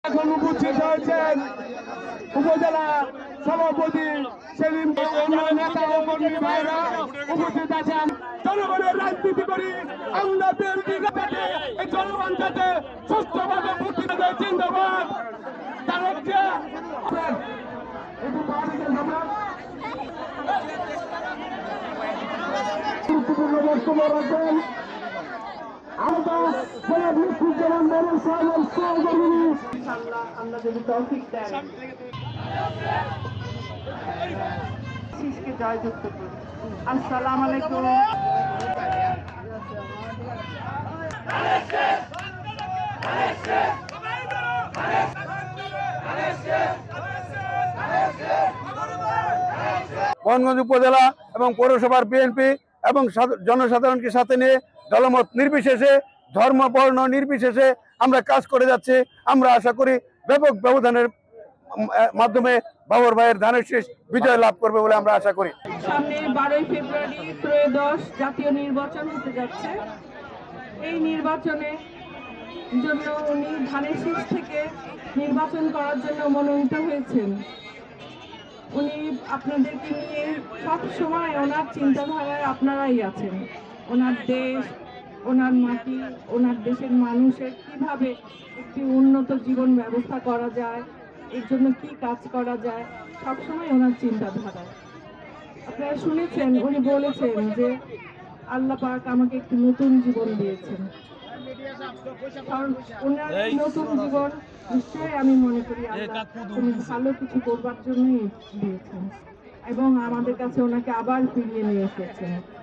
এখন উপস্থিত হয়েছেন উপজেলা সভাপতি সেলিম নেতা ও কর্মী ভাইরা উপস্থিত আছেন। জনগণের রাজনীতি করি আমরা বিএনপি এই জনগণ যাতে সুস্থভাবে মুক্তি দেয় জিন্দাবাদ। তার হচ্ছে গুরুত্বপূর্ণ বক্তব্য রাখবেন জয়যুক্ত করি। আসসালামু আলাইকুম। মোহনগঞ্জ উপজেলা এবং পৌরসভার বিএনপি এবং জনসাধারণকে সাথে নিয়ে দলমত নির্বিশেষে ধর্ম বর্ণ নির্বিশেষে আমরা কাজ করে যাচ্ছি। আমরা আশা করি ব্যাপক ব্যবধানের মাধ্যমে বাবর ভাইয়ের ধানের শীষ বিজয় লাভ করবে বলে আমরা আশা করি। সামনে 12 ফেব্রুয়ারি ত্রয়োদশ জাতীয় নির্বাচন হতে যাচ্ছে। এই নির্বাচনে জন্য উনি ধানের শীষ থেকে নির্বাচন করার জন্য মনোনীত হয়েছেন। উনি আপনাদেরকে নিয়ে সব সময় ওনার চিন্তাধারায় আপনারাই আছেন। ওনার দেশ, ওনার মাটি, ওনার দেশের মানুষের কিভাবে একটি উন্নত জীবন ব্যবস্থা করা যায়, এর জন্য কি কাজ করা যায়, সবসময় ওনার চিন্তাধারা। আপনারা শুনেছেন উনি বলেছেন যে আল্লাহ পাক আমাকে একটি নতুন জীবন দিয়েছেন। ওনার নতুন জীবন নিশ্চয়ই আমি মনে করি আল্লাহ উনি ভালো কিছু করবার জন্যই দিয়েছেন এবং আমাদের কাছে ওনাকে আবার ফিরিয়ে নিয়ে এসেছেন।